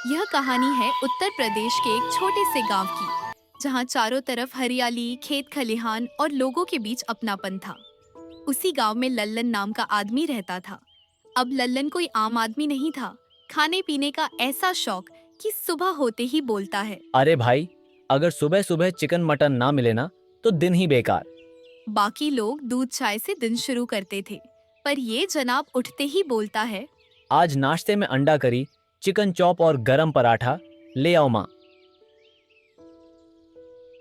यह कहानी है उत्तर प्रदेश के एक छोटे से गांव की, जहां चारों तरफ हरियाली, खेत खलिहान और लोगों के बीच अपनापन था। उसी गांव में लल्लन नाम का आदमी रहता था। अब लल्लन कोई आम आदमी नहीं था। खाने पीने का ऐसा शौक कि सुबह होते ही बोलता है। अरे भाई, अगर सुबह सुबह चिकन मटन ना मिले ना तो दिन ही बेकार। बाकी लोग दूध चाय से दिन शुरू करते थे, पर ये जनाब उठते ही बोलता है। आज नाश्ते में अंडा करी, चिकन चॉप और गरम पराठा ले आओ माँ।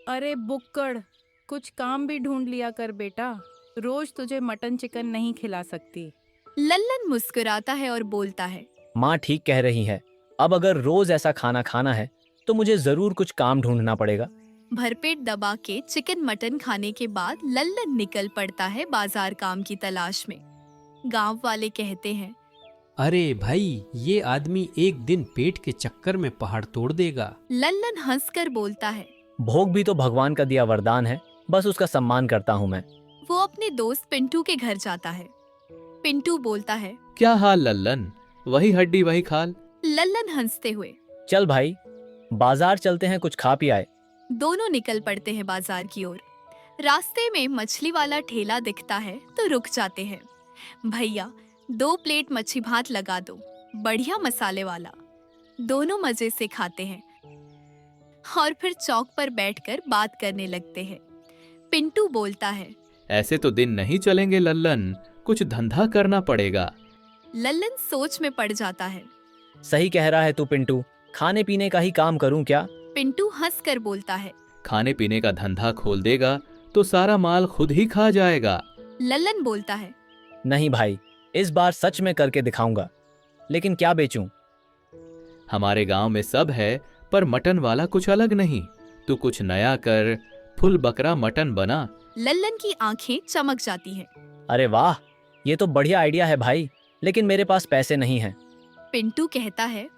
अरे बुक्कड़, कुछ काम भी ढूंढ लिया कर बेटा। रोज तुझे मटन चिकन नहीं खिला सकती। लल्लन मुस्कुराता है और बोलता है। माँ ठीक कह रही है। अब अगर रोज ऐसा खाना खाना है तो मुझे जरूर कुछ काम ढूंढना पड़ेगा। भरपेट दबा के चिकन मटन खाने के बाद लल्लन निकल पड़ता है बाजार काम की तलाश में। गांव वाले कहते हैं। अरे भाई, ये आदमी एक दिन पेट के चक्कर में पहाड़ तोड़ देगा। लल्लन हंसकर बोलता है। भोग भी तो भगवान का दिया वरदान है, बस उसका सम्मान करता हूँ मैं। वो अपने दोस्त पिंटू के घर जाता है। पिंटू बोलता है। क्या हाल लल्लन, वही हड्डी वही खाल। लल्लन हंसते हुए। चल भाई, बाजार चलते हैं, कुछ खा पी आए। दोनों निकल पड़ते हैं बाजार की ओर। रास्ते में मछली वाला ठेला दिखता है तो रुक जाते हैं। भैया, 2 प्लेट मच्छी भात लगा दो, बढ़िया मसाले वाला। दोनों मजे से खाते हैं और फिर चौक पर बैठकर बात करने लगते हैं। पिंटू बोलता है। ऐसे तो दिन नहीं चलेंगे लल्लन, कुछ धंधा करना पड़ेगा। लल्लन सोच में पड़ जाता है। सही कह रहा है तू पिंटू, खाने पीने का ही काम करूँ क्या? पिंटू हंसकर बोलता है। खाने पीने का धंधा खोल देगा तो सारा माल खुद ही खा जाएगा। लल्लन बोलता है। नहीं भाई, इस बार सच में करके दिखाऊंगा। लेकिन क्या बेचूं? हमारे गांव में सब है, पर मटन वाला कुछ अलग नहीं। तू कुछ नया कर, फुल बकरा मटन बना। लल्लन की आंखें चमक जाती हैं। अरे वाह, ये तो बढ़िया आइडिया है भाई, लेकिन मेरे पास पैसे नहीं हैं। पिंटू कहता है।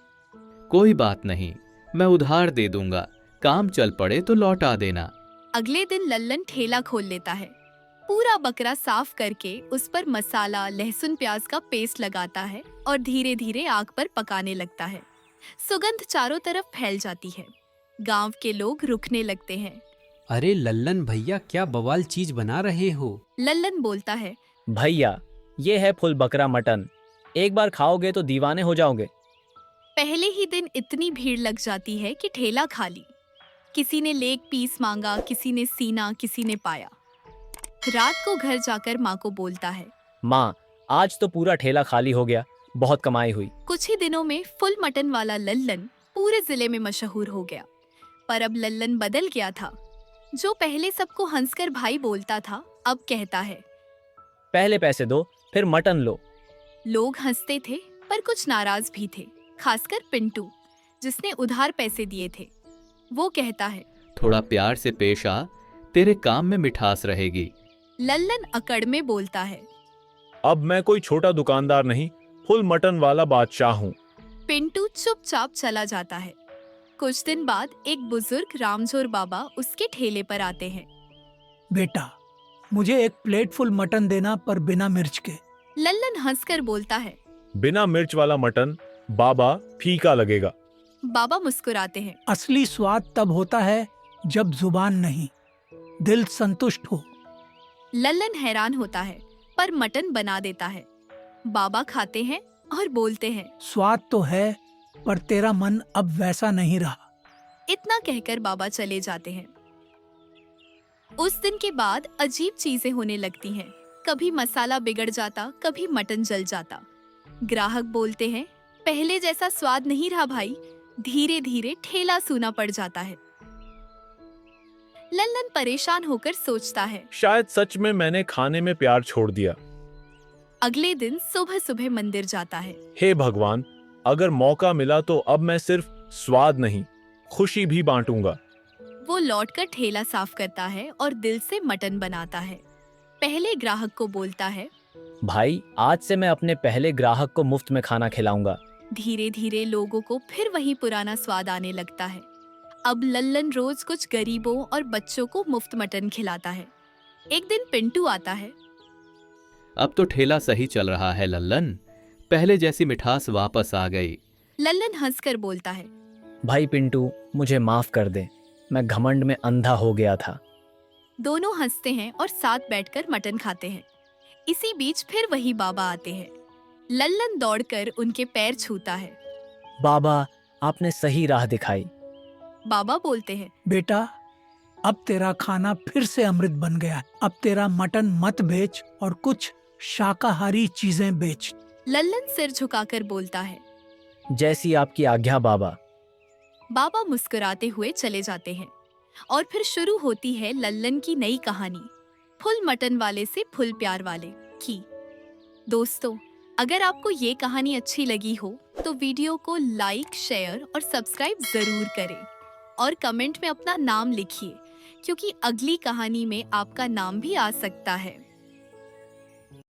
कोई बात नहीं, मैं उधार दे दूंगा, काम चल पड़े तो लौटा देना। अगले दिन लल्लन ठेला खोल लेता है। पूरा बकरा साफ करके उस पर मसाला, लहसुन प्याज का पेस्ट लगाता है और धीरे धीरे आग पर पकाने लगता है। सुगंध चारों तरफ फैल जाती है। गांव के लोग रुकने लगते हैं। अरे लल्लन भैया, क्या बवाल चीज बना रहे हो। लल्लन बोलता है। भैया, ये है फुल बकरा मटन, एक बार खाओगे तो दीवाने हो जाओगे। पहले ही दिन इतनी भीड़ लग जाती है कि ठेला खाली। किसी ने लेग पीस मांगा, किसी ने सीना, किसी ने पाया। रात को घर जाकर माँ को बोलता है। माँ, आज तो पूरा ठेला खाली हो गया, बहुत कमाई हुई। कुछ ही दिनों में फुल मटन वाला लल्लन पूरे जिले में मशहूर हो गया। पर अब लल्लन बदल गया था। जो पहले सबको हंसकर भाई बोलता था, अब कहता है। पहले पैसे दो, फिर मटन लो। लोग हंसते थे, पर कुछ नाराज भी थे, खासकर पिंटू, जिसने उधार पैसे दिए थे। वो कहता है। थोड़ा प्यार से पेश आ, तेरे काम में मिठास रहेगी। लल्लन अकड़ में बोलता है। अब मैं कोई छोटा दुकानदार नहीं, फुल मटन वाला बादशाह हूँ। पिंटू चुपचाप चला जाता है। कुछ दिन बाद एक बुजुर्ग रामझोर बाबा उसके ठेले पर आते हैं। बेटा, मुझे एक प्लेट फुल मटन देना, पर बिना मिर्च के। लल्लन हंसकर बोलता है। बिना मिर्च वाला मटन बाबा फीका लगेगा। बाबा मुस्कुराते हैं। असली स्वाद तब होता है जब जुबान नहीं, दिल संतुष्ट हो। लल्लन हैरान होता है, पर मटन बना देता है। बाबा खाते हैं और बोलते हैं। स्वाद तो है, पर तेरा मन अब वैसा नहीं रहा। इतना कहकर बाबा चले जाते हैं। उस दिन के बाद अजीब चीजें होने लगती हैं। कभी मसाला बिगड़ जाता, कभी मटन जल जाता। ग्राहक बोलते हैं, पहले जैसा स्वाद नहीं रहा भाई। धीरे धीरे ठेला सूना पड़ जाता है। लल्लन परेशान होकर सोचता है। शायद सच में मैंने खाने में प्यार छोड़ दिया। अगले दिन सुबह सुबह मंदिर जाता है। हे भगवान, अगर मौका मिला तो अब मैं सिर्फ स्वाद नहीं, खुशी भी बांटूंगा। वो लौटकर ठेला साफ करता है और दिल से मटन बनाता है। पहले ग्राहक को बोलता है। भाई, आज से मैं अपने पहले ग्राहक को मुफ्त में खाना खिलाऊंगा। धीरे धीरे लोगों को फिर वही पुराना स्वाद आने लगता है। अब लल्लन रोज कुछ गरीबों और बच्चों को मुफ्त मटन खिलाता है। एक दिन पिंटू आता है। अब तो ठेला सही चल रहा है लल्लन, पहले जैसी मिठास वापस आ गई। लल्लन हंसकर बोलता है। भाई पिंटू, मुझे माफ कर दे, मैं घमंड में अंधा हो गया था। दोनों हंसते हैं और साथ बैठकर मटन खाते हैं। इसी बीच फिर वही बाबा आते हैं। लल्लन दौड़कर उनके पैर छूता है। बाबा, आपने सही राह दिखाई। बाबा बोलते हैं। बेटा, अब तेरा खाना फिर से अमृत बन गया है। अब तेरा मटन मत बेच और कुछ शाकाहारी चीजें बेच। लल्लन सिर झुकाकर बोलता है। जैसी आपकी आज्ञा बाबा। बाबा मुस्कुराते हुए चले जाते हैं और फिर शुरू होती है लल्लन की नई कहानी, फुल मटन वाले से फुल प्यार वाले की। दोस्तों, अगर आपको ये कहानी अच्छी लगी हो तो वीडियो को लाइक, शेयर और सब्सक्राइब जरूर करें और कमेंट में अपना नाम लिखिए, क्योंकि अगली कहानी में आपका नाम भी आ सकता है।